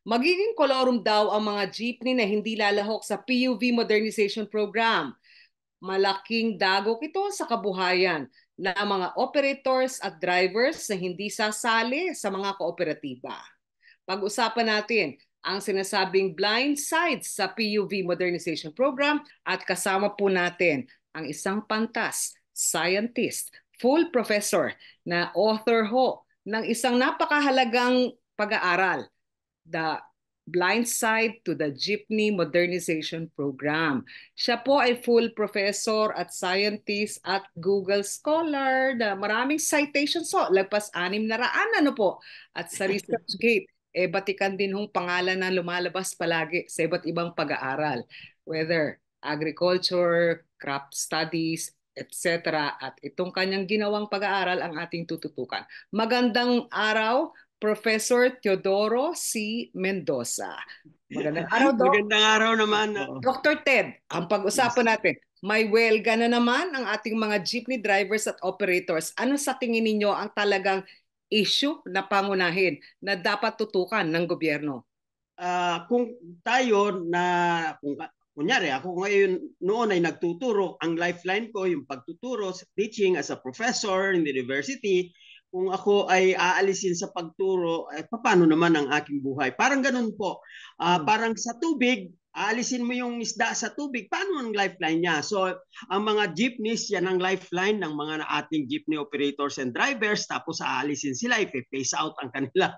Magiging kolorum daw ang mga jeepney na hindi lalahok sa PUV modernization program. Malaking dagok ito sa kabuhayan na mga operators at drivers na hindi sasali sa mga kooperatiba. Pag-usapan natin ang sinasabing blind sides sa PUV modernization program at kasama po natin ang isang pantas, scientist, full professor na author ho ng isang napakahalagang pag-aaral, The Blind Side to the Jeepney Modernization Program. Siya po ay full professor at scientist at Google Scholar na maraming citations ho, lagpas 600 ano po. At sa ResearchGate, batikan din hong pangalan na lumalabas palagi sa iba't ibang pag-aaral. Whether agriculture, crop studies, etc. At itong kanyang ginawang pag-aaral ang ating tututukan. Magandang araw, Professor Teodoro C. Mendoza. Magandang araw, Doc. Magandang araw naman. Dr. Ted, ang pag-usapan natin, may welga na naman ang ating mga jeepney drivers at operators. Ano sa tingin ninyo ang talagang issue na pangunahin na dapat tutukan ng gobyerno? Kung tayo kunyari ako ngayon noon ay nagtuturo, ang lifeline ko yung pagtuturo, teaching as a professor in the university. Kung ako ay aalisin sa pagturo, paano naman ang aking buhay? Parang ganun po. Parang sa tubig, aalisin mo yung isda sa tubig, paano ang lifeline niya? So, ang mga jeepneys, yan ang lifeline ng mga ating jeepney operators and drivers. Tapos aalisin sila, i-phase out ang kanilang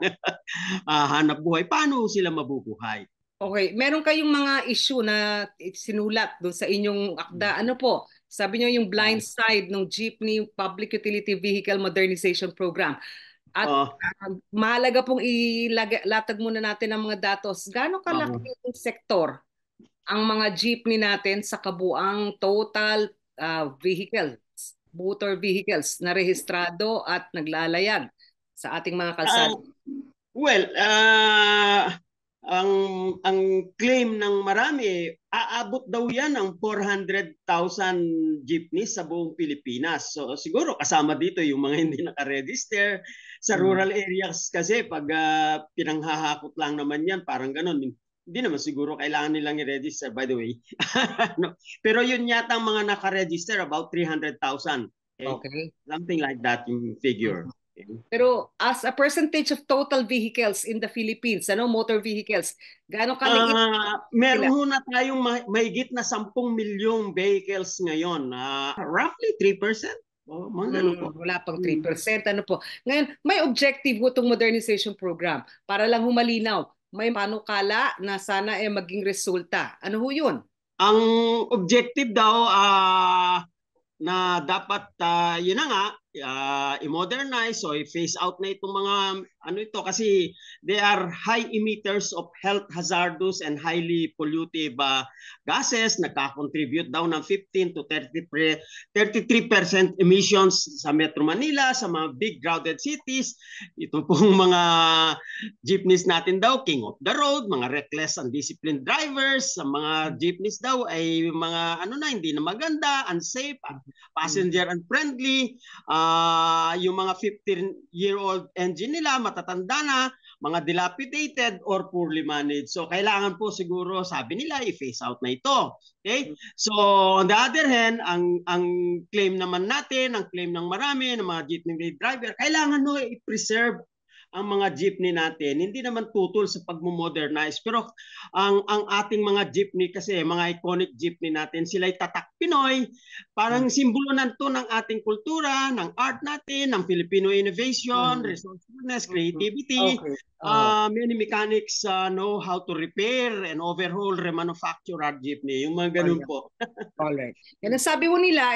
hanap buhay. Paano sila mabubuhay? Okay, meron kayong mga issue na sinulat doon sa inyong akda. Ano po? Sabi niyo yung blind side ng Jeepney Public Utility Vehicle Modernization Program. At mahalaga pong ilatag muna natin ang mga datos. Gaano kalaki yung sektor ang mga jeepney natin sa kabuang total vehicles, motor vehicles na rehistrado at naglalayag sa ating mga kalsada? Ang claim ng marami, aabot daw yan ng 400,000 jeepneys sa buong Pilipinas. So siguro kasama dito yung mga hindi naka-register. Sa rural areas kasi pag pinanghahakot lang naman yan, parang ganun. Hindi naman siguro kailangan nilang i-register, by the way. No. Pero yun yata ang mga naka-register, about 300,000. Okay? Something like that yung figure. Pero as a percentage of total vehicles in the Philippines, motor vehicles, gaano kaliit? Meron ho na tayong mahigit na 10 milyong vehicles ngayon. Roughly 3%. Wala pang 3%. Ano po? Ngayon, may objective po itong modernization program. Para lang humalinaw, may panukala na sana maging resulta. Ano ho yun? Ang objective daw na dapat, yun na nga, i-modernize o i-phase out na itong mga kasi they are high emitters of health hazardous and highly pollutive gases. Nagka-contribute daw ng 15 to 33% emissions sa Metro Manila, sa mga big crowded cities. Ito pong mga jeepneys natin daw, king of the road, mga reckless and undisciplined drivers. Sa mga jeepneys daw ay mga hindi na maganda, unsafe, passenger unfriendly. Yung mga 15-year-old engine nila, matatanda na, mga dilapidated or poorly managed. So kailangan po siguro, sabi nila, i-phase out na ito. Okay? So on the other hand, ang claim naman natin, ang claim ng marami, ng mga jeepney driver, kailangan i-preserve ang mga jeepney natin, hindi naman tutol sa pagmo-modernize. Pero ang ating mga jeepney kasi, mga iconic jeepney natin, sila'y tatak Pinoy. Parang simbolo nanto ng ating kultura, ng art natin, ng Filipino innovation, resourcefulness, creativity. Many mechanics know how to repair and overhaul, remanufacture our jeepney. Yung mga ganun po. Alright. Yan ang sabi mo nila,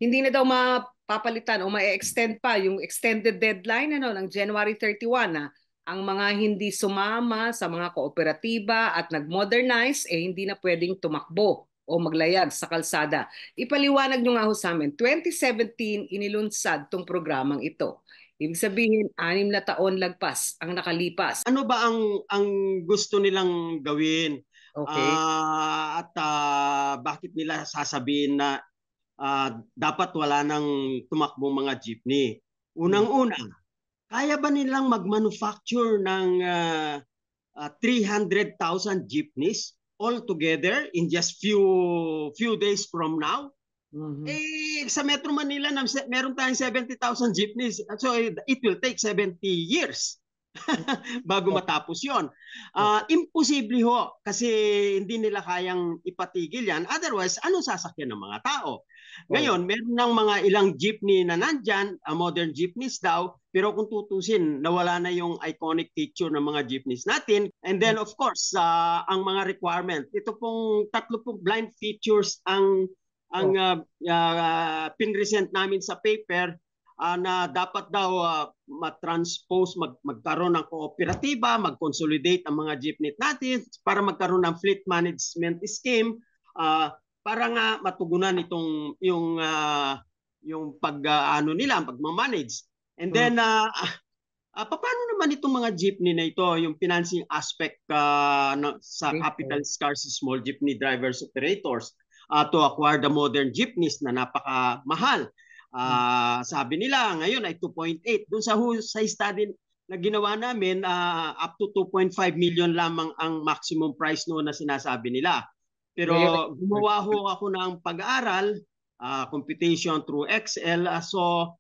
hindi na daw mapapalitan o ma-extend pa yung extended deadline ng January 31 na ang mga hindi sumama sa mga kooperatiba at nag-modernize hindi na pwedeng tumakbo o maglayag sa kalsada. Ipaliwanag nyo nga ho sa amin, 2017 inilunsad tong programang ito. Ibig sabihin, 6 na taon lagpas ang nakalipas. Ano ba ang gusto nilang gawin? Okay. At bakit nila sasabihin na dapat wala nang tumakbong mga jeepney? Unang-una, kaya ba nilang mag-manufacture ng 300,000 jeepneys all together in just few days from now. Sa Metro Manila, meron tayong 70,000 jeepneys. So it will take 70 years bago matapos yon. Imposible ho kasi hindi nila kayang ipatigil yan. Otherwise, anong sasakyan ng mga tao? Ngayon, meron ng mga ilang jeepney na nandyan, modern jeepneys daw, pero kung tutusin, nawala na yung iconic feature ng mga jeepneys natin. And then, of course, ang mga requirement. Ito pong tatlo pong blind features ang pinresent namin sa paper na dapat daw matranspose, magkaroon ng kooperatiba, mag-consolidate ang mga jeepney natin para magkaroon ng fleet management scheme para nga matugunan itong yung pagmamanage. And then paano naman itong mga jeepney na ito, yung financing aspect sa capital scarce small jeepney drivers operators to acquire the modern jeepneys na napakamahal. Sabi nila ngayon ay 2.8. Doon sa study na ginawa namin, up to 2.5 million lamang ang maximum price noon na sinasabi nila. Pero gumawa ho ako ng pag-aaral, computation through Excel, so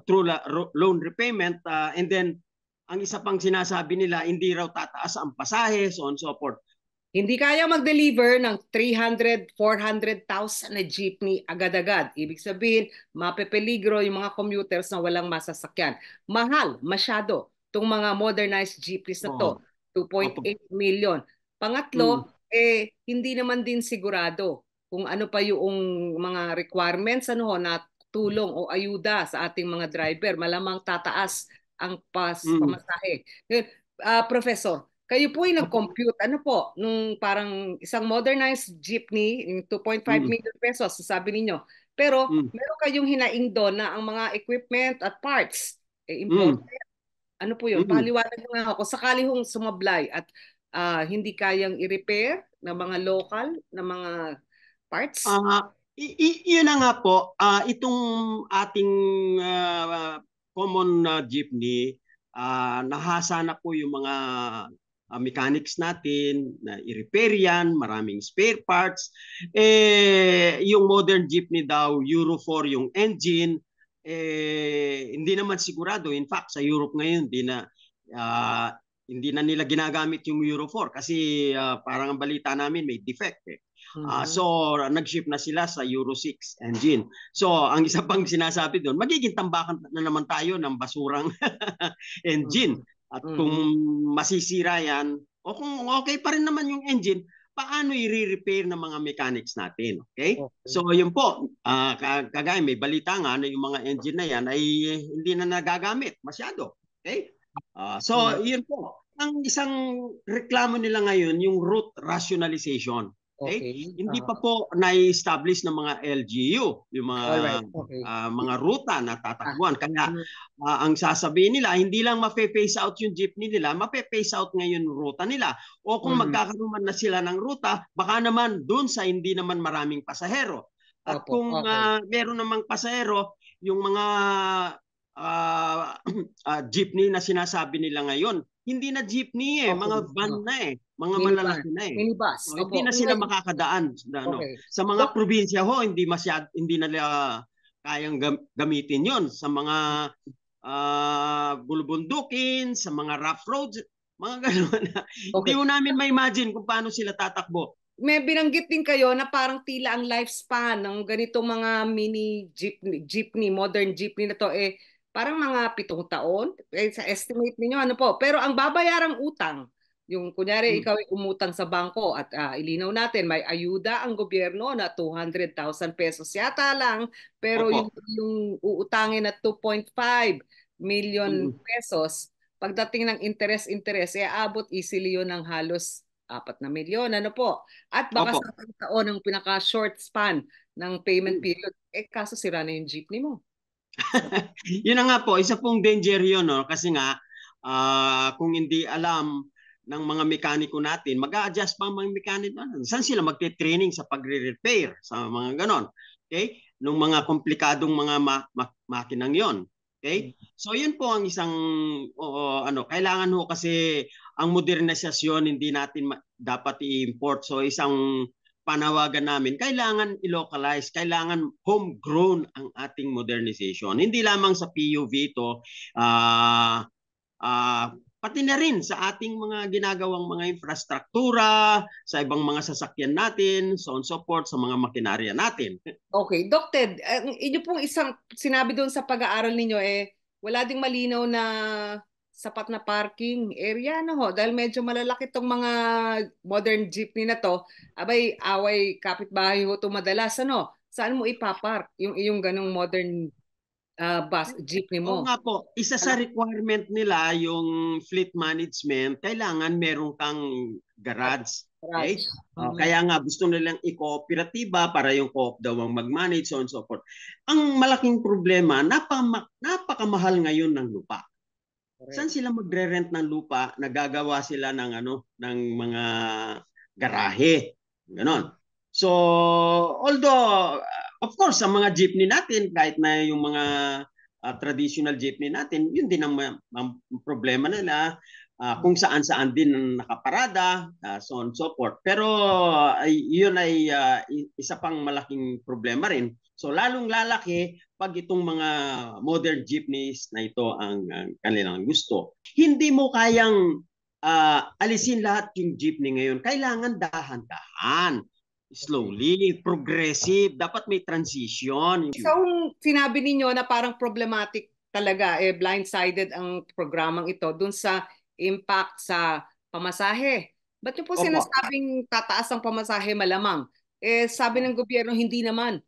through loan repayment, and then ang isa pang sinasabi nila, hindi raw tataas ang pasahe, so on and so forth. Hindi kaya mag-deliver ng 300, 400,000 na jeepney agad-agad. Ibig sabihin, mapepeligro yung mga commuters na walang masasakyan. Mahal, masyado, itong mga modernized jeepneys na to. 2.8 million. Pangatlo, hindi naman din sigurado kung ano pa yung mga requirements na tulong o ayuda sa ating mga driver. Malamang tataas ang pamasahe. Professor, kayo po ay nag-compute, ano po, nung parang isang modernized jeepney, yung 2.5 million pesos, sabi ninyo. Pero meron kayong hinaing doon na ang mga equipment at parts, imported. Ano po yun? Paliwanag nyo nga ako, sakali hong sumablay at hindi kayang i-repair ng mga local, na mga parts? Yun na nga po, itong ating common jeepney, nahasa na po yung mga mechanics natin na i-repair yan, maraming spare parts. Yung modern jeepney daw, Euro 4 yung engine, hindi naman sigurado. In fact, sa Europe ngayon, hindi na nila ginagamit yung Euro 4 kasi parang ang balita namin may defect. So, nag-ship na sila sa Euro 6 engine. So, ang isa pang sinasabi doon, magiging tambakan na naman tayo ng basurang engine. At kung masisira yan, o kung okay pa rin naman yung engine, paano i-repair ng mga mechanics natin? Okay? So, yun po, kagaya may balita nga na yung mga engine na yan ay hindi na nagagamit masyado. Okay? So, yun po. Ang isang reklamo nila ngayon, yung route rationalization. Okay? Hindi pa po na-establish ng mga LGU, yung mga ruta na tatakbuhan. Kaya ang sasabihin nila, hindi lang mape-phase out yung jeepney nila, mape-phase out ngayon yung ruta nila. O kung magkakaroon na sila ng ruta, baka naman doon sa hindi naman maraming pasahero. At kung meron namang pasahero, yung mga jeepney na sinasabi nila ngayon, hindi na jeepney mga van na mga malalaki na minibus. So, hindi na sila makakadaan. Sa mga probinsya ho, hindi nila kayang gamitin yon. Sa mga bulubundukin, sa mga rough roads, mga gano'n. Hindi mo namin ma-imagine kung paano sila tatakbo. May binanggit din kayo na parang tila ang lifespan ng ganitong mga mini jeepney, modern jeepney na to parang mga 7 taon. Sa estimate niyo ano po. Pero ang babayarang utang, yung kunyari ikaw ay umutang sa bangko at ilinaw natin, may ayuda ang gobyerno na 200,000 pesos yata lang. Pero yung uutangin na 2.5 million pesos, pagdating ng interest, aabot easily yun ng halos 4 na milyon. Ano po? At baka sa taon ng pinaka-short span ng payment period, kaso sira na yung jeepney mo. Yun na nga po, isa pong danger yun, no? Kasi nga, kung hindi alam ng mga mekaniko natin, mag-a-adjust pa ang mga mekaniko natin. Saan sila magte-training sa pagre-repair, sa mga ganon? Okay? Nung mga komplikadong mga makinang yon. Okay? So yun po ang isang kailangan ho kasi ang modernisasyon hindi natin dapat i-import. So isang panawagan namin, kailangan i-localize, kailangan homegrown ang ating modernization. Hindi lamang sa PUV ito, pati na rin sa ating mga ginagawang mga infrastruktura, sa ibang mga sasakyan natin, so on so forth, sa mga makinarya natin. Okay, Doc Ted, inyo pong isang sinabi doon sa pag-aaral ninyo wala ding malinaw na sapat na parking area no ho dahil medyo malalaki tong mga modern jeepney na to. Abay, away kapitbahay ho to madalas ano. Saan mo ipapark yung iyong ganong modern bus jeepney Oo mo? nga po, isa sa requirement nila yung fleet management, kailangan meron kang garage. Okay? Garage. Kaya nga gusto nilang i-kooperatiba para yung co-op daw ang mag-manage, so on so forth. Ang malaking problema, napakamahal ngayon ng lupa. Saan Correct. sila magre-rent ng lupa? Nagagawa sila ng mga garahe. Ganon. So, although, of course, sa mga jeepney natin, kahit na yung mga traditional jeepney natin, yun din ang problema nila. Kung saan-saan din nakaparada, so on so forth. Pero yun ay isa pang malaking problema rin. So lalong lalaki pag itong mga modern jeepneys na ito ang kanilang gusto. Hindi mo kayang alisin lahat yung jeepney ngayon. Kailangan dahan-dahan, slowly, progressive. Dapat may transition. Isang sinabi ninyo na parang problematic talaga, blindsided ang programang ito dun sa impact sa pamasahe. Ba't nyo po Opo. sinasabing tataas ang pamasahe malamang? Sabi ng gobyerno, hindi naman.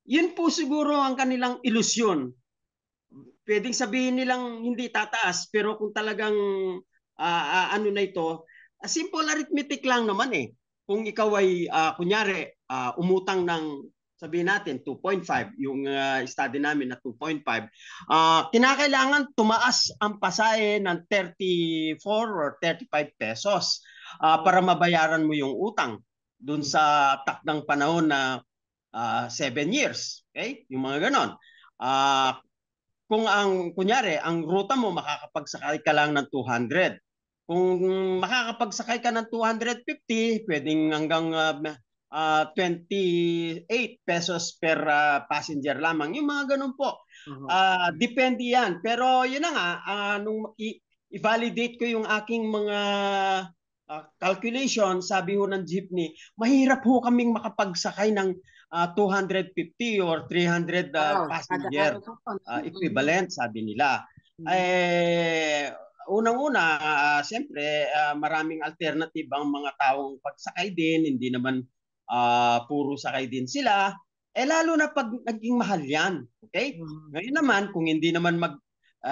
Yun po siguro ang kanilang ilusyon. Pwedeng sabihin nilang hindi tataas, pero kung talagang ano na ito, simple arithmetic lang naman eh. Kung ikaw ay kunyari umutang ng sabihin natin 2.5, yung study namin na 2.5, kinakailangan tumaas ang pasahe ng 34 or 35 pesos para mabayaran mo yung utang dun sa takdang panahon na 7 years. Okay? Yung mga ganon. Kung kunyari, ang ruta mo, makakapagsakay ka lang ng 200. Kung makakapagsakay ka ng 250, pwedeng hanggang 28 pesos per passenger lamang. Yung mga ganun po. Depende yan. Pero yun na nga, nung i-validate ko yung aking mga calculation, sabi ho ng jeepney, mahirap ho kaming makapagsakay ng 250 or 300 passenger equivalent, sabi nila. Unang-una, siyempre, maraming alternative ang mga taong pagsakay din, hindi naman puro sakay din sila. Lalo na pag naging mahal yan. Okay? Ngayon naman, kung hindi naman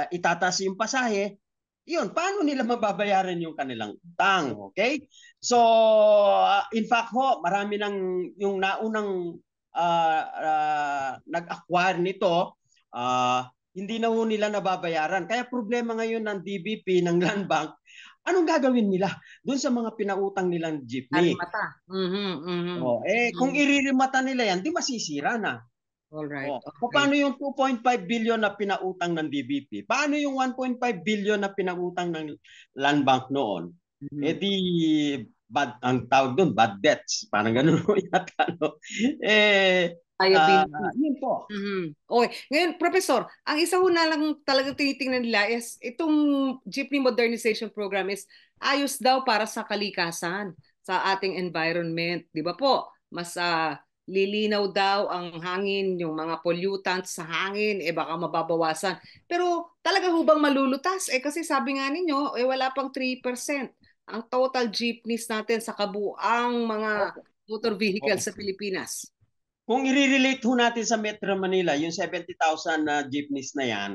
itataas yung pasahe, yun, paano nila mababayaran yung kanilang utang? Okay? So, in fact ho, marami nang yung naunang nag-acquire nito, hindi na ho nila nababayaran. Kaya problema ngayon ng DBP, ng Land Bank, anong gagawin nila doon sa mga pinautang nilang jeepney? Arimata. Kung iririmata nila yan, di masisira na. Alright. Okay. Paano yung 2.5 billion na pinautang ng DBP? Paano yung 1.5 billion na pinautang ng Land Bank noon? Di bad, ang tawag doon, bad debts. Parang ganun yata. No? Yun po. Okay. Ngayon, Professor, ang isa ho na lang talagang tinitingnan nila is itong jeepney modernization program is ayos daw para sa kalikasan, sa ating environment. Di ba po? Mas lilinaw daw ang hangin, yung mga pollutants sa hangin, baka mababawasan. Pero talaga hubang malulutas? Kasi sabi nga ninyo, wala pang 3% ang total jeepneys natin sa kabuang mga motor vehicles sa Pilipinas. Kung i-relate ho natin sa Metro Manila, yung 70,000 na jeepneys na yan,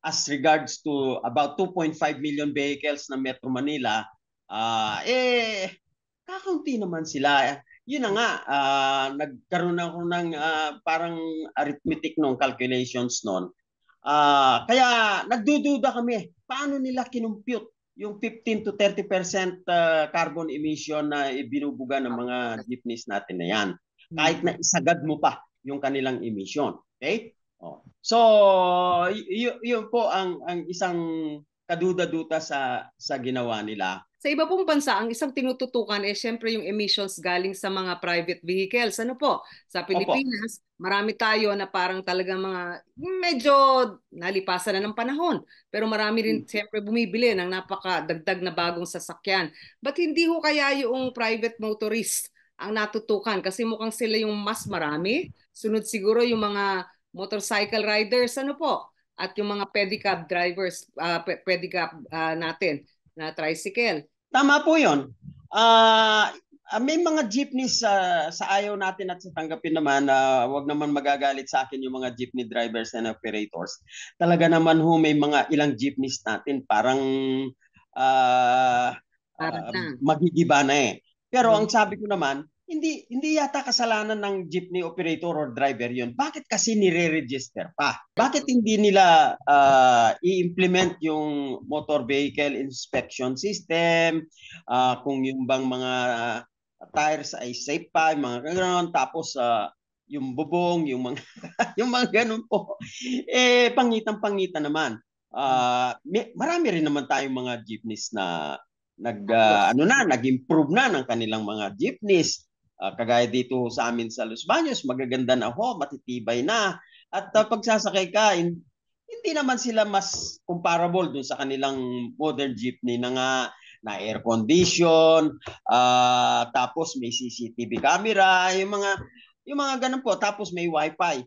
as regards to about 2.5 million vehicles na Metro Manila, kakaunti naman sila. Yun na nga, nagkaroon ako ng parang arithmetic nung calculations noon. Kaya nagdududa kami, paano nila kinumpute yung 15 to 30% carbon emission na ibinubuga ng mga jeepneys natin na yan? Kahit na isagad mo pa yung kanilang emission. Okay? Oh. So, yun po ang isang kaduda-duda sa ginawa nila. Sa iba pong bansa, ang isang tinututukan ay siyempre yung emissions galing sa mga private vehicles. Ano po? Sa Opo. Pilipinas, marami tayo na parang talagang mga medyo nalipasan na ng panahon. Pero marami rin siyempre bumibili ng napakadagdag na bagong sasakyan. Ba't hindi ho kaya yung private motorist ang natutukan? Kasi mukhang sila yung mas marami. Sunod siguro yung mga motorcycle riders, ano po? At yung mga pedicab drivers, pedicab natin na tricycle. Tama po yun. Ah, may mga jeepneys sa ayaw natin at sa tanggapin naman na wag naman magagalit sa akin yung mga jeepney drivers and operators. Talaga naman ho may mga ilang jeepneys natin parang ah, Para na. magigiba na eh. Pero ang Mhm. sabi ko naman, hindi yata kasalanan ng jeepney operator or driver yun. Bakit kasi nire-register pa? Bakit hindi nila i-implement yung motor vehicle inspection system, kung yung bang mga tires ay safe pa, yung mga gano'n, tapos yung bubong, yung mga yung mga ganun po. Pangitan-pangitan naman. Marami rin naman tayong mga jeepneys na nag-improve na ng kanilang mga jeepneys. Kagaya dito sa amin sa Los Baños, magaganda na ho, matitibay na. At pagsasakay ka, hindi naman sila mas comparable dun sa kanilang modern jeepney na nga na air condition, tapos may CCTV camera, yung mga ganun po, tapos may wifi.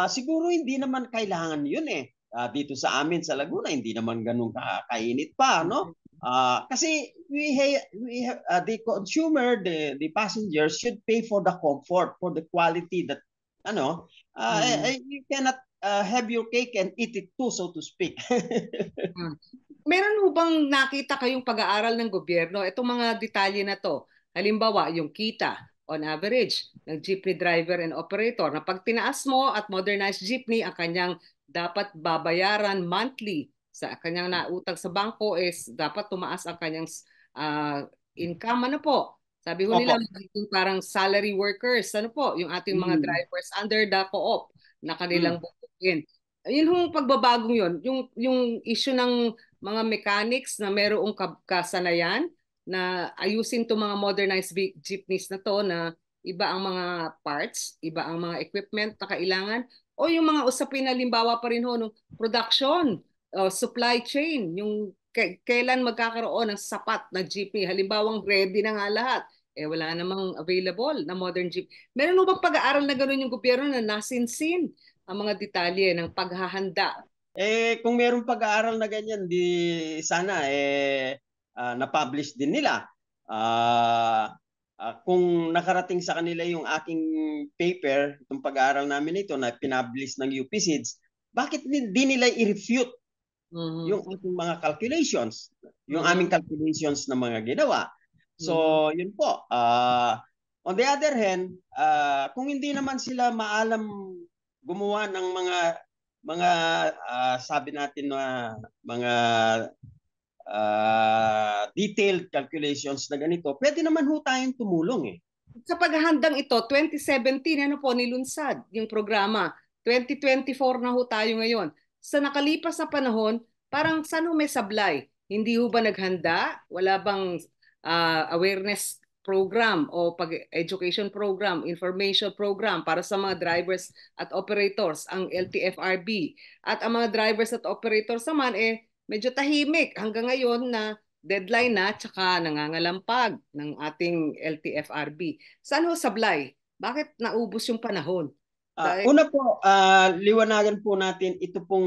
Siguro hindi naman kailangan yun eh. Dito sa amin sa Laguna, hindi naman ganun kainit pa, no? Kasi the consumer, the passengers should pay for the comfort, for the quality that you cannot have your cake and eat it too, so to speak. Hmm. Meron ho bang nakita kayong pag-aaral ng gobyerno? Itong mga detalye na to. Halimbawa, yung kita on average ng jeepney driver and operator na pag tinaas mo at modernized jeepney, ang kanyang dapat babayaran monthly sa kanyang nautang sa bangko is dapat tumaas ang kanyang uh, income. Ano po? Sabi ho nila, Opo. magiging parang salary workers. Ano po? Yung ating mga Mm. drivers under the co-op na kanilang Mm. bubukin. Yun hong pagbabagong yun, yung issue ng mga mechanics na merong kasanayan na ayusin to mga modernized jeepneys na to na iba ang mga parts, iba ang mga equipment na kailangan o yung mga usapin na limbawa pa rin ho ng production, supply chain, yung kailan magkakaroon ng sapat na jeepney. Halimbawang ready na nga lahat, wala namang available na modern jeep. Meron mo bang pag-aaral na gano'n yung gobyerno na nasinsin ang mga detalye ng paghahanda? Kung mayroong pag-aaral na ganyan, di sana na-publish din nila. Kung nakarating sa kanila yung aking paper, itong pag-aaral namin ito na pinablish ng UPSIDS, bakit di nila i-refute Mhm. yung ating mga calculations, yung aming Mhm. calculations na mga ginawa? Mhm. So, yun po. On the other hand, kung hindi naman sila maalam gumawa ng mga sabi natin na mga detailed calculations na ganito, pwede naman ho tayong tumulong eh. Sa paghahandang ito, 2017, ano po, nilunsad yung programa. 2024 na ho tayo ngayon. Sa nakalipas na panahon, parang saan ho may sablay? Hindi ho ba naghanda? Wala bang awareness program o pag-education program, information program para sa mga drivers at operators, ang LTFRB. At ang mga drivers at operators naman, medyo tahimik hanggang ngayon na deadline na tsaka nangangalampag ng ating LTFRB. Saan ho sablay? Bakit naubos yung panahon? Dahil Una po, liwanagan po natin ito pong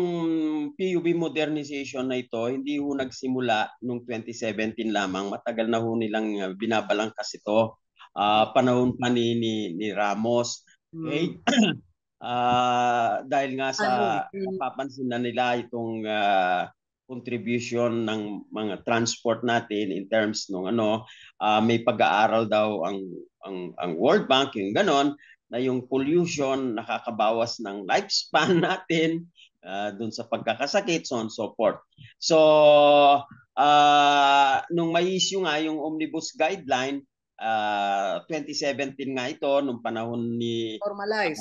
PUV modernization na ito, hindi ho nagsimula noong 2017 lamang. Matagal na ho nilang binabalangkas ito. Panahon pa ni Ramos. hmm, Okay? Dahil nga sa ano, napapansin na nila itong contribution ng mga transport natin in terms ng may pag-aaral daw ang World Bank yung ganon na yung pollution nakakabawas ng lifespan natin dun sa pagkakasakit, so on and so forth. So, nung may issue nga yung omnibus guideline, 2017 nga ito, nung panahon ni Formalize.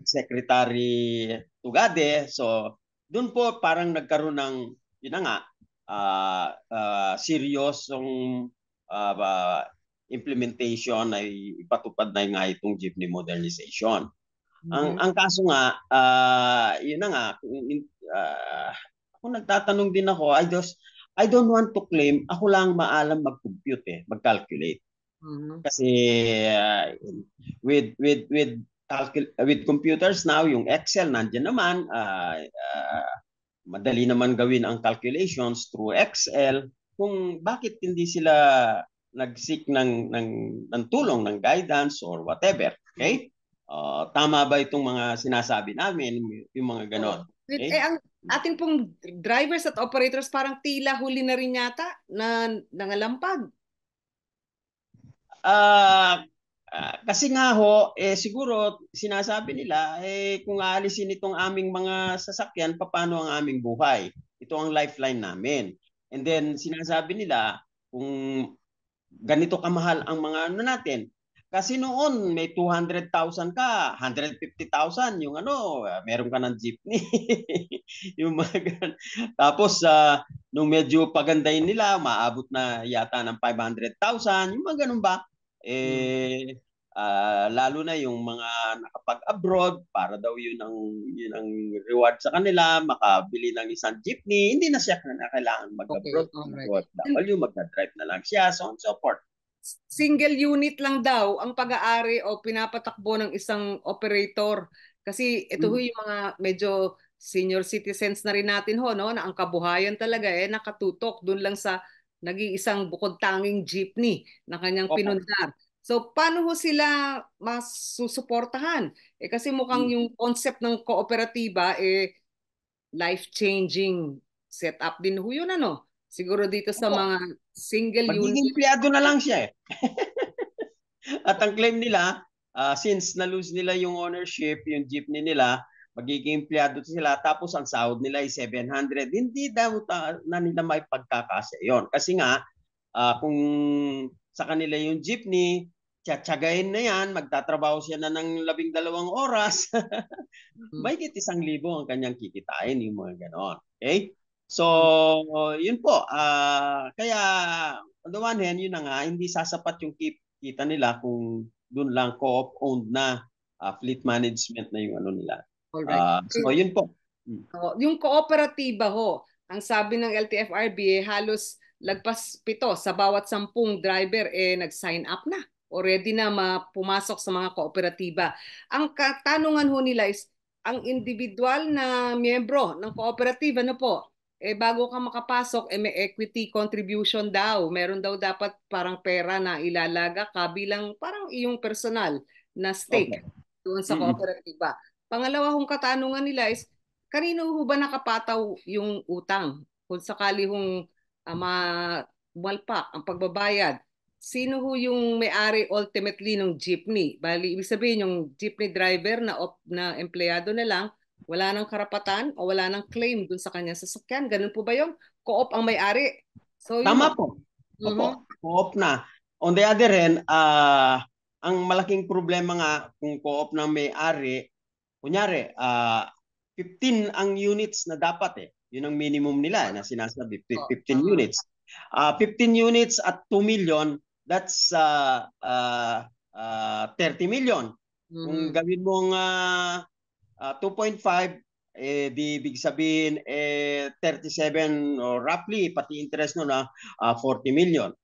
Secretary Tugade. So, doon po parang nagkaroon ng, yun na nga, seryosong implementation ay ipatupad na nga itong jeepney modernization. Ang kaso nga, yun na nga, ako nagtatanong din ako, I don't want to claim, ako lang maalam mag-compute mag-calculate. Kasi with computers now, yung Excel nandiyan naman, madali naman gawin ang calculations through Excel. Kung bakit hindi sila nag-seek ng tulong, ng guidance or whatever. Okay? Tama ba itong mga sinasabi namin, yung mga ganon? Okay? Ang ating pong drivers at operators parang tila huli na rin yata na nangalampag. Kasi nga ho, siguro sinasabi nila, kung aalisin itong aming mga sasakyan, paano ang aming buhay? Ito ang lifeline namin. And then sinasabi nila, kung ganito kamahal ang mga ano natin, kasi noon may 200,000 ka, 150,000 yung meron ka ng jeepney. Yung mga tapos nung medyo pagandahin nila, maabot na yata ng 500,000, yung mga ganun ba? Lalo na yung mga nakapag-abroad, para daw yun ang reward sa kanila, makabili ng isang jeepney, hindi na siya kailangan mag-abroad. Okay, magna-drive na lang siya, so on and so forth. Single unit lang daw ang pag-aari o pinapatakbo ng isang operator. Kasi ito yung mga medyo senior citizens na rin natin no, na ang kabuhayan talaga nakatutok doon lang sa nag-iisang bukod tanging jeepney na kanyang pinundar. So paano sila masusuportahan? Kasi mukhang yung concept ng kooperatiba life-changing setup din yun siguro dito sa mga single unit. Magiging empleyado na lang siya At ang claim nila, since na-lose nila yung ownership, yung jeepney nila, magiging empleyado sila, tapos ang sahod nila ay 700. Hindi daw na nila may pagkakasa yon. Kasi nga, kung sa kanila yung jeepney, tsatsagayin na yan, magtatrabaho siya na ng 12 oras. May 1,000 ang kanyang kikitain, yung mga ganon. Okay? So, yun po. Kaya, on the one hand, yun na nga, hindi sasapat yung kita nila kung doon lang co-op-owned na fleet management na yung nila. So, yun po. Yung kooperatiba ang sabi ng LTFRB halos lagpas 7 sa bawat 10 driver nag-sign up na. Already na pumasok sa mga kooperatiba. Ang katanungan nila is, ang individual na miyembro ng kooperatiba bago ka makapasok, may equity contribution daw. Meron daw dapat parang pera na ilalaga ka bilang parang iyong personal na stake doon sa kooperatiba. Pangalawa kong katanungan nila is, kanino ba nakapataw yung utang? Kung sakali malpak ang pagbabayad, sino yung may-ari ultimately ng jeepney? Bali, ibig sabihin yung jeepney driver na empleyado na lang, wala nang karapatan o wala nang claim dun sa kanyang sasakyan. Ganun po ba yung co-op ang may-ari? So, tama po. Opo, co-op na. On the other hand, ang malaking problema nga kung co-op ng may-ari, kunyari, 15 ang units na dapat Yun ang minimum nila na sinasabi, 15 units. 15 units at 2 million, that's 30 million. Kung gawin mong 2.5, di ibig sabihin 37 or roughly pati interest no na 40 million.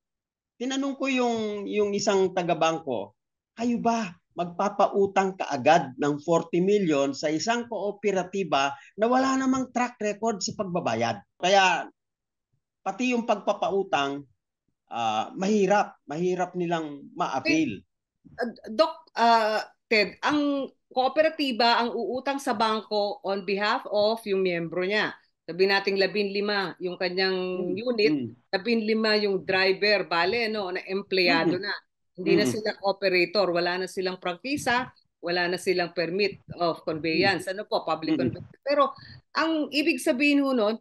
Tinanong ko yung isang taga-bangko, kayo ba magpapautang kaagad ng 40 million sa isang kooperatiba na wala namang track record sa pagbabayad? Kaya pati yung pagpapautang mahirap nilang ma-avail. Doc, Ted, ang kooperatiba ang uutang sa bangko on behalf of yung miyembro niya. Sabi nating 15 yung kanyang unit, 15 yung driver, bale, na empleyado na. Hindi na sila operator, wala na silang prangkisa, wala na silang permit of conveyance. Public conveyance. Pero ang ibig sabihin nun,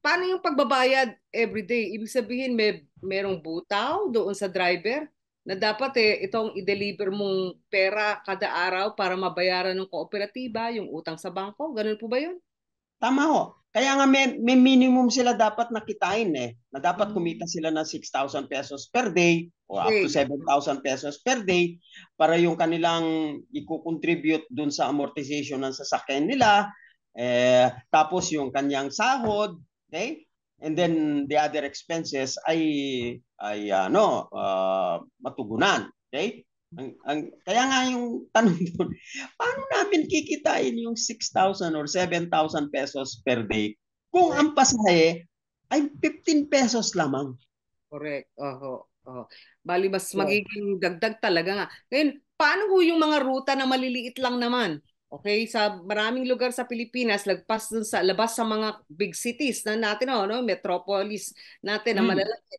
paano yung pagbabayad everyday? Ibig sabihin merong butaw doon sa driver? na dapat itong i-deliver mong pera kada araw para mabayaran ng kooperatiba yung utang sa bangko. Ganun po ba yun? Tama ho. Kaya nga may minimum sila dapat nakitain na dapat kumita Mm. sila ng 6,000 pesos per day o up to Okay. 7,000 pesos per day para yung kanilang i-contribute dun sa amortization ng sasakyan nila. Tapos yung kanyang sahod, okay? And then the other expenses ay matugunan, okay? Kaya nga yung tanong doon, paano namin kikitain yung 6,000 or 7,000 pesos per day kung Correct. ang pasahe ay 15 pesos lamang? Correct. Oho. Oho. Bali, mas So, magiging dagdag talaga nga. Ngayon, paano ho yung mga ruta na maliliit lang naman? Okay, sa maraming lugar sa Pilipinas, lagpas dun sa labas sa mga big cities na natin, no, metropolis natin na mm, malalaki.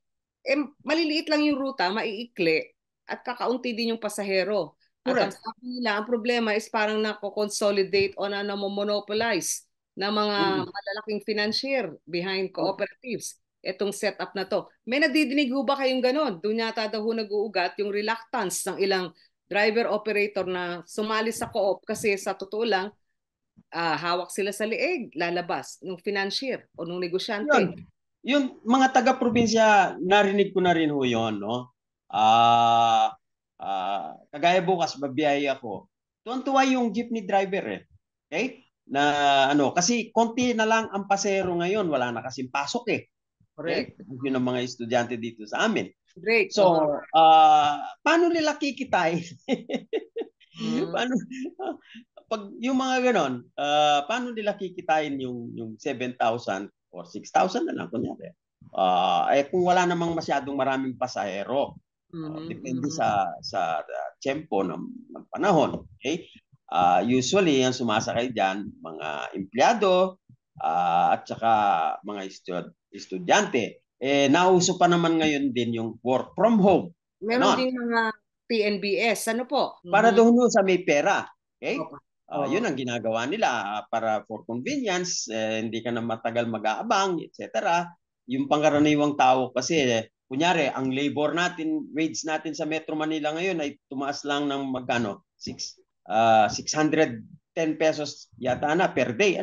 Maliliit lang yung ruta, maiikli, at kakaunti din yung pasahero. At ang correct. sabi nila, ang problema is parang nako-consolidate o monopolize na mga Mm. malalaking financier behind cooperatives itong setup na to. May nadidinig ho ba kayong ganon? Doon yata daw ho nag-uugat yung reluctance ng ilang driver operator na sumali sa co-op kasi sa totoo lang, hawak sila sa leeg, lalabas ng financier o ng Yun. negosyante. Yung mga taga-probinsya, narinig ko na rin ho yun, no? Kagaya bukas, babiyay ako. Tuwan-tuwa yung jeepney driver Okay? Na kasi konti na lang ang pasero ngayon, wala na kasing pasok Okay? Correct. Yun ang mga estudyante dito sa amin. Break. So, paano nila kikitain? Mm. Paano pag yung mga ganon, paano nila kikitain yung 7,000 or 6,000 na lang kunyari? Kung wala namang masyadong maraming pasahero, Mhm, depende mhm. sa tempo ng panahon. Okay? Usually, ang sumasakay diyan mga empleyado at saka mga estudyante. Nauso pa naman ngayon din yung work from home. Meron Ganon. ding mga PNBS. Ano po? Para Mhm. doon sa may pera. Okay? Opo. Yun Oo. ang ginagawa nila para for convenience, hindi ka na matagal mag-aabang, etc. Yung pangkaraniwang tao kasi, kunyari, ang labor natin, wage natin sa Metro Manila ngayon ay tumaas lang ng magkano? 610 pesos yata na per day.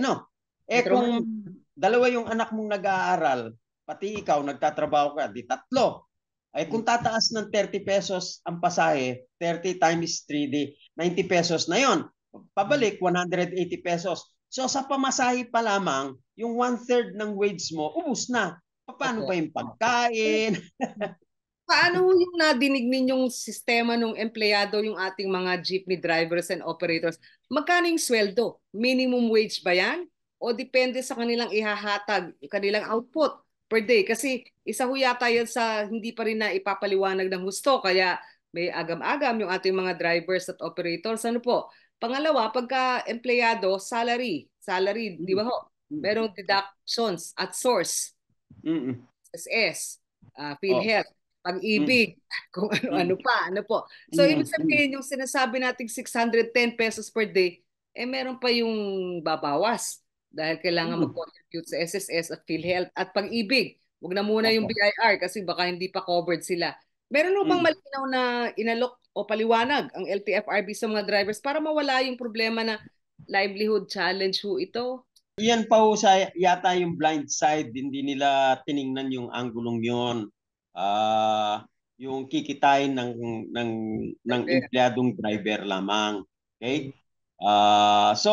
Metro Kung Manila. dalawa yung anak mong nag-aaral, pati ikaw nagtatrabaho ka, di tatlo. Kung tataas ng 30 pesos ang pasahe, 30 times 3 di 90 pesos na yon. Pabalik, 180 pesos. So sa pamasahe pa lamang, yung one-third ng wage mo, ubus na. Paano Opo. pa yung Opo. pagkain? Paano ho yung nadinig ninyong sistema ng empleyado yung ating mga jeepney drivers and operators? Magkano yung sweldo? Minimum wage ba yan? O depende sa kanilang ihahatag, kanilang output per day? Kasi isa ho yata yan sa hindi pa rin na ipapaliwanag ng husto. Kaya may agam-agam yung ating mga drivers at operators. Ano po? Pangalawa, pagka empleyado, salary. Salary, di ba ho? Merong deductions at source. Mm-mm. SS, Oh. PhilHealth, Mm. Pag-ibig, kung ano-ano Mm. pa, ano po. So, ibig Mm. sabihin, yung sinasabi nating 610 pesos per day, meron pa yung babawas dahil kailangan Mm. mag-contribute sa SSS at PhilHealth at Pag-ibig. Huwag na muna yung Opo. BIR kasi baka hindi pa covered sila. Meron mo bang Mm. malinaw na inalok o paliwanag ang LTFRB sa mga drivers para mawala yung problema na livelihood challenge ho ito? Yan pa ho yata yung blind side, hindi nila tiningnan yung anggulong yon. Yung kikitain ng ng empleyadong driver lamang. Okay? So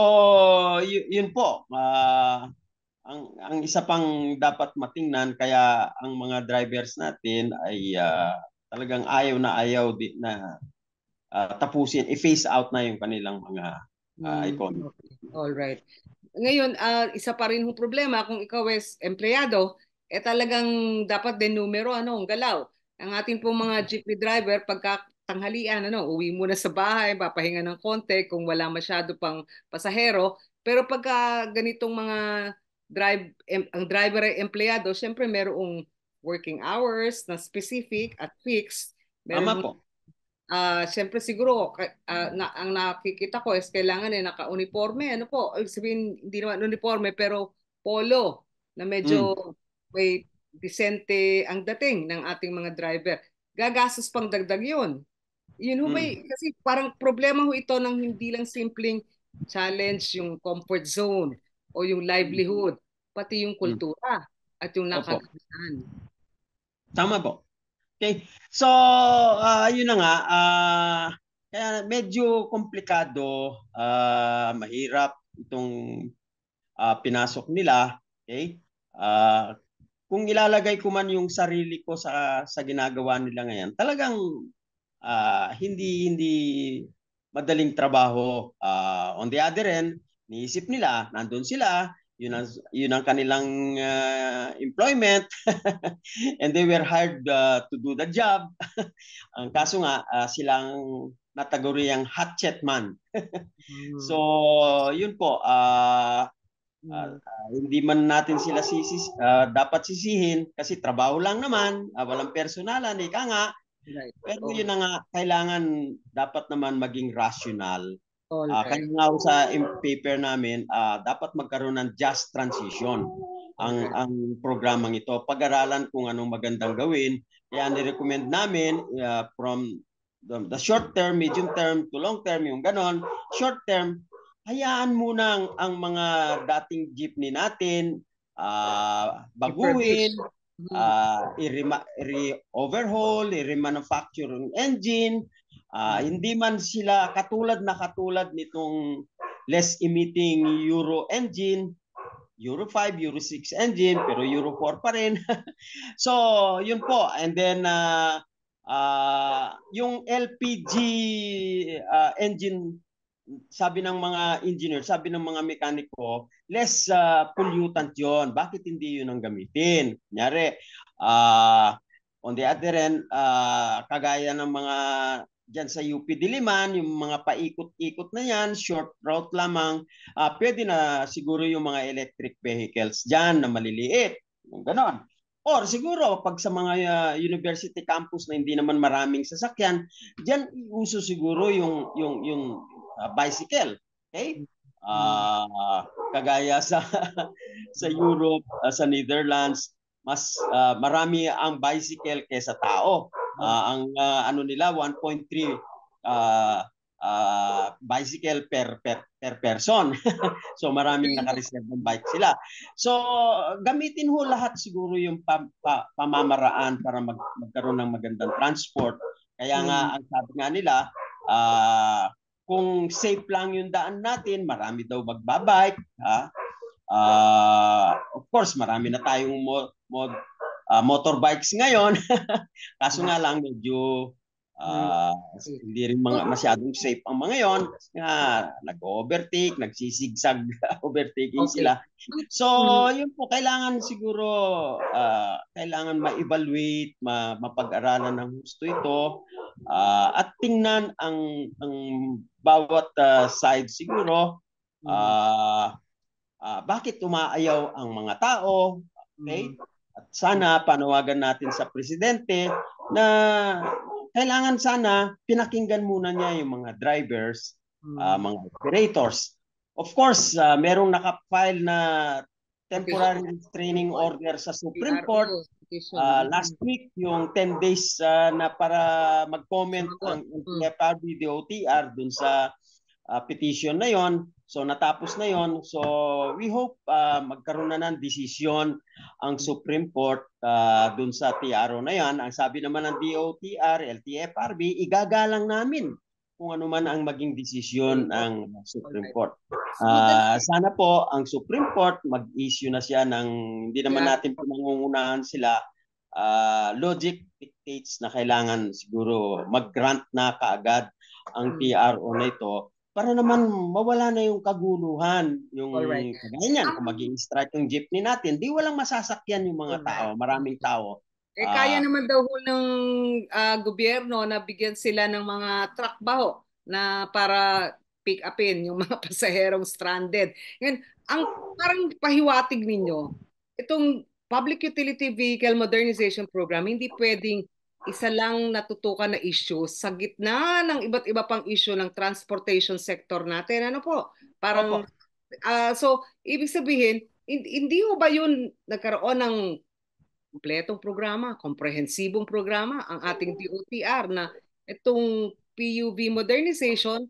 yun po. Ang isa pang dapat matingnan kaya ang mga drivers natin ay talagang ayaw na ayaw na tapusin, i-phase out na yung kanilang mga economy. Okay. All right. Ngayon, isa pa rin yung problema kung ikaw is empleyado, talagang dapat din numero, ang galaw. Ang ating pong mga jeepney driver, pagka tanghalian, uwi muna sa bahay, papahinga ng konti kung wala masyado pang pasahero. Pero pagka ganitong mga ang driver ay empleyado, syempre merong working hours na specific at fixed. Tama Meron po. Siyempre siguro ang nakikita ko is kailangan naka-uniforme. Ano po? Sabihin, hindi naman uniforme pero polo na medyo Mm. may disente ang dating ng ating mga driver. gagastos pang dagdag yun. Yun ho ba, kasi parang problema ho ito ng hindi lang simpleng challenge yung comfort zone o yung livelihood, pati yung kultura at yung Opo. nakaganahan. Tama po. Okay. So, yun na nga. Kaya medyo komplikado, mahirap itong pinasok nila. Okay? Kung ilalagay ko man yung sarili ko sa ginagawa nila ngayon, talagang hindi madaling trabaho. On the other end, niisip nila, nandun sila, yun ang kanilang employment and they were hired to do the job. Ang kaso nga, silang nataguriang hatchet man. So, yun po, hindi man natin sila dapat sisihin kasi trabaho lang naman, walang personalan, ika nga. Right. Pero yun na nga, kailangan dapat naman maging rational. Right. Kaya nga sa paper namin, dapat magkaroon ng just transition ang programang ito. Pag-aralan kung anong magandang gawin. Kaya nirecommend namin from the short term, medium term to long term, yung ganon. Short term, hayaan muna ang mga dating jeepney natin, baguhin, i-overhaul, i-remanufacture yung engine. Hindi man sila katulad nitong less emitting Euro engine, Euro 5, Euro 6 engine, pero Euro 4 pa rin. So, yun po. And then, yung LPG engine, sabi ng mga engineer, sabi ng mga mekaniko, less pollutant yon. Bakit hindi yun ang gamitin? Kunyari, on the other end, kagaya ng mga dyan sa UP Diliman, yung mga paikot-ikot na yan, short route lamang, pwede na siguro yung mga electric vehicles dyan na maliliit. Ganon. Or siguro, pag sa mga university campus na hindi naman maraming sasakyan, dyan uso siguro yung bicycle. Okay? Kagaya sa sa Europe, sa Netherlands, mas marami ang bicycle kaysa tao. Ang ano nila 1.3 bicycle per person. So maraming naka-reserve ng bike sila. So gamitin ho lahat siguro yung pamamaraan para magkaroon ng magandang transport. Kaya nga ang sabi nga nila, kung safe lang yung daan natin, marami daw magbabike. Of course, marami na tayong motorbikes ngayon. Kaso nga lang medyo hindi rin masyadong safe ang mga yon. Kasi nga nag-overtake, nagsisigsag overtaking sila. So, yun po, kailangan siguro kailangan ma-evaluate, mapag-aralan ng gusto ito, at tingnan ang bawat side siguro. Bakit umaayaw ang mga tao? Okay? At sana panawagan natin sa presidente na kailangan sana pinakinggan muna niya yung mga drivers, mga operators. Of course, merong nakapile na temporary restraining order sa Supreme Court. Last week, yung 10 days na para mag-comment ang LTFRB, DOTR dun sa petition na yon. So natapos na yon. So we hope magkaroon na ng desisyon ang Supreme Court dun sa TRO na yan. Ang sabi naman ng DOTR, LTFRB, igagalang namin kung ano man ang maging desisyon ng Supreme Court. Sana po ang Supreme Court mag-issue na siya ng, hindi naman natin pinangungunahan sila, logic dictates na kailangan siguro mag-grant na kaagad ang TRO na ito para naman mawala na yung kaguluhan, yung kagaya niyan, kung mag-i-strike yung jeepney natin, di walang masasakyan yung mga tao, maraming tao. Kaya naman daw ng gobyerno na bigyan sila ng mga truck ba na para pick upin yung mga pasaherong stranded. Ngayon, ang parang pahiwatig ninyo, itong Public Utility Vehicle Modernization Program, hindi pwedeng isa lang natutukan na issue sa gitna ng iba't iba pang issue ng transportation sector natin. Ano po? Parang, so, ibig sabihin, hindi ho ba yun nagkaroon ng kumpletong programa, komprehensibong programa ang ating DOTR na itong PUV modernization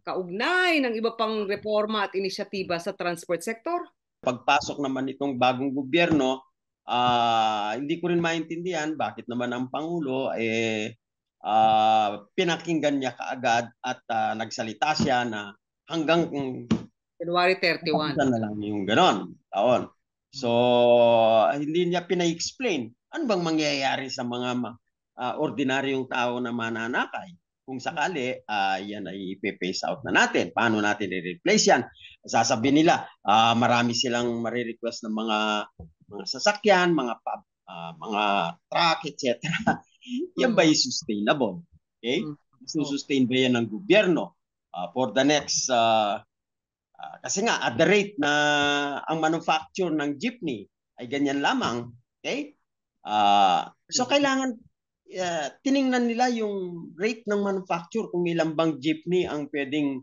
kaugnay ng iba pang reforma at inisyatiba sa transport sector? Pagpasok naman itong bagong gobyerno, hindi ko rin maintindihan bakit naman ang Pangulo pinakinggan niya kaagad at nagsalita siya na hanggang January 31. na lang yung ganon taon. So, hindi niya pina-explain ano bang mangyayari sa mga ordinaryong tao na mananakay. Kung sakali, yan ay ipe-phase out na natin. Paano natin i-replace yan? Sasabihin nila, marami silang marirequest ng mga sasakyan, mga truck, etc. Yan ba yung sustainable? Okay? Susustain ba yan ng gobyerno for the next kasi nga at the rate na ang manufacture ng jeepney ay ganyan lamang, okay? So kailangan tiningnan nila yung rate ng manufacture kung ilang bang jeepney ang pwedeng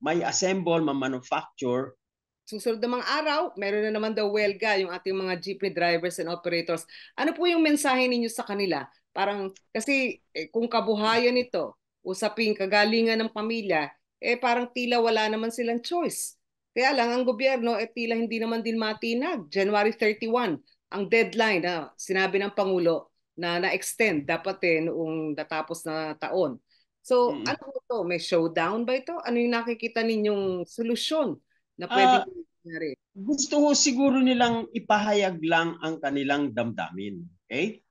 may assemble, ma-manufacture. Susunod na mga araw, meron na naman daw welga yung ating mga jeepney drivers and operators. Ano po yung mensahe ninyo sa kanila? Parang, kasi kung kabuhayan ito, usaping kagalingan ng pamilya, parang tila wala naman silang choice. Kaya lang, ang gobyerno, tila hindi naman din matinag. January 31, ang deadline na sinabi ng Pangulo na na-extend dapat noong natapos na taon. So, ano po ito? May showdown ba ito? Ano yung nakikita ninyong solusyon na pwedeng mangyari? Gusto ko siguro nilang ipahayag lang ang kanilang damdamin. Okay?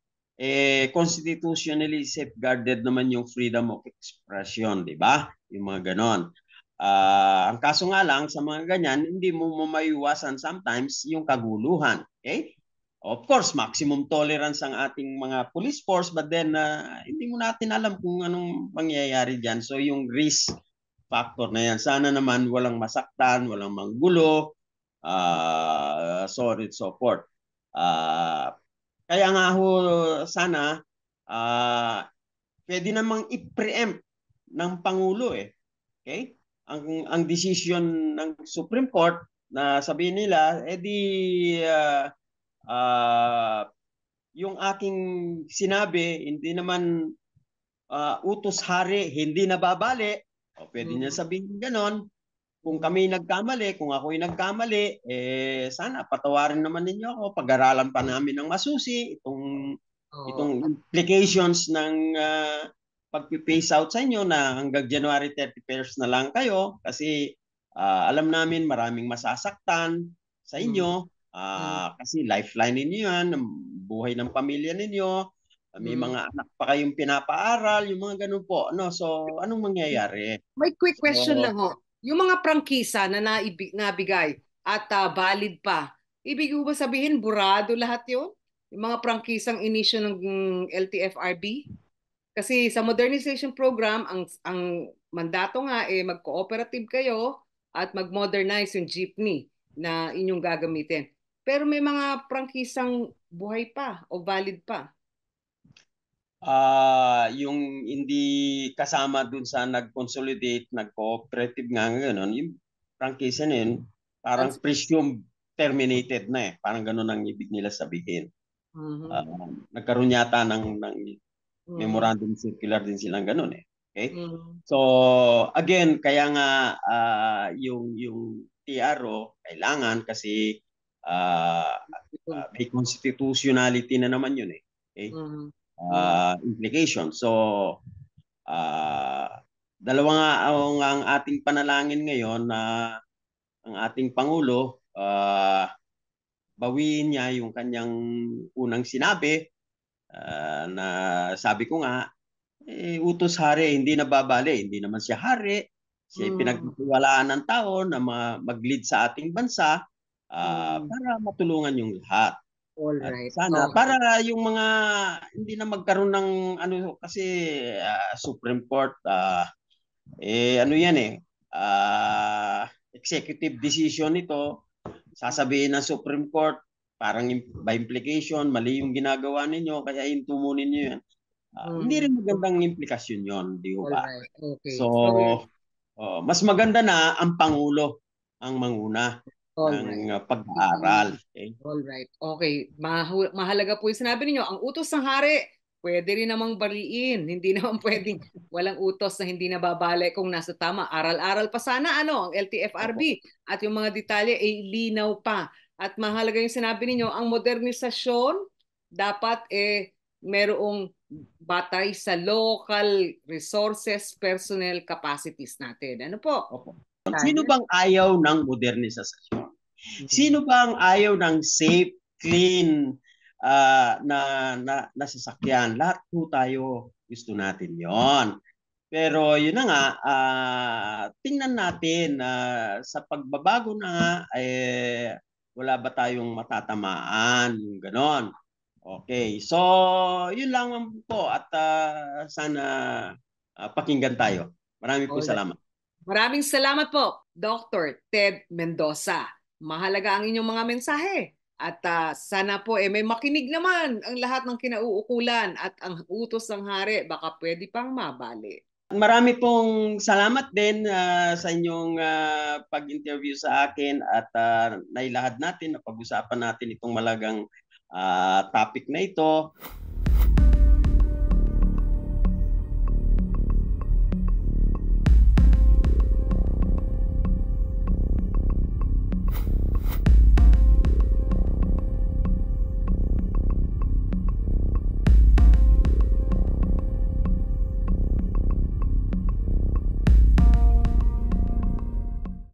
Constitutionally safeguarded naman yung freedom of expression, di ba? Yung mga ganon. Ang kaso nga lang, sa mga ganyan, hindi mo maiwasan sometimes yung kaguluhan. Okay? Of course, maximum tolerance ang ating mga police force, but then hindi mo natin alam kung anong mangyayari dyan. So yung risk factor na yan, sana naman walang masaktan, walang manggulo, so on and so forth. Kaya nga ho, sana, pwede namang i-preempt ng Pangulo Okay? Ang decision ng Supreme Court na sabihin nila, yung aking sinabi, hindi naman utos hari, hindi nababali. O pwede niya sabihin ganon. Kung kami nagkamali, kung ako'y nagkamali, sana patawarin naman ninyo ako. Pag-aralan pa namin ng masusi itong implications ng pag-phase out sa inyo na hanggang January 31st na lang kayo kasi alam namin maraming masasaktan sa inyo kasi lifeline ninyo yan, buhay ng pamilya ninyo, may mga anak pa kayong pinapaaral, yung mga ganun po. No? So, anong mangyayari? May quick question lang ho. Yung mga prangkisa na nabigay at valid pa, ibig mo ba sabihin burado lahat yun? Yung mga prangkisang inisyo ng LTFRB? Kasi sa modernization program, ang mandato nga mag-cooperative kayo at mag-modernize yung jeepney na inyong gagamitin. Pero may mga prangkisang buhay pa o valid pa. Yung hindi kasama dun sa nag-consolidate, nag-cooperative nga gano'n, yung prangkisa na yun, parang presumed terminated na Parang gano'n ang ibig nila sabihin. Nagkaroon yata ng memorandum circular din silang gano'n Okay? So, again, kaya nga yung TRO kailangan kasi may constitutionality na naman yun Okay? Implication. So, dalawa nga ang ating panalangin ngayon na ang ating Pangulo bawiin niya yung kanyang unang sinabi na sabi ko nga, utos hari, hindi nababali. Hindi naman siya hari. Siya pinagtiwalaan ng tao na mag-lead sa ating bansa para matulungan yung lahat. Alright. Sana para yung mga hindi na magkaroon ng ano kasi Supreme Court ano yan executive decision ito sasabihin ng Supreme Court parang by implication mali yung ginagawa ninyo kaya intumo ninyo yan. Hindi rin magandang implikasyon yon, di ba? Okay. So mas maganda na ang Pangulo ang manguna. All right. ng pag-aaral. Okay? All right. Okay. Mahalaga po yung sinabi ninyo. Ang utos ng hari, pwede rin namang baliin. Hindi naman pwedeng walang utos na hindi nababali kung nasa tama. Aral-aral pa sana ang LTFRB Opo. at yung mga detalye ay linaw pa. At mahalaga yung sinabi ninyo, ang modernisasyon dapat merong batay sa local resources, personnel capacities natin. Ano po? Opo. Sino bang ayaw ng modernisasyon? Sino bang ayaw ng safe, clean na sasakyan? Lahat po tayo gusto natin yon. Pero yun na nga, tingnan natin sa pagbabago na nga, wala ba tayong matatamaan? Ganon. Okay, so yun lang po at sana pakinggan tayo. Marami po Alright. salamat. Maraming salamat po, Dr. Ted Mendoza. Mahalaga ang inyong mga mensahe. At sana po may makinig naman ang lahat ng kinauukulan at ang utos ng hari baka pwede pang mabali. Marami pong salamat din sa inyong pag-interview sa akin at nailahad natin, napag-usapan natin itong malagang topic na ito.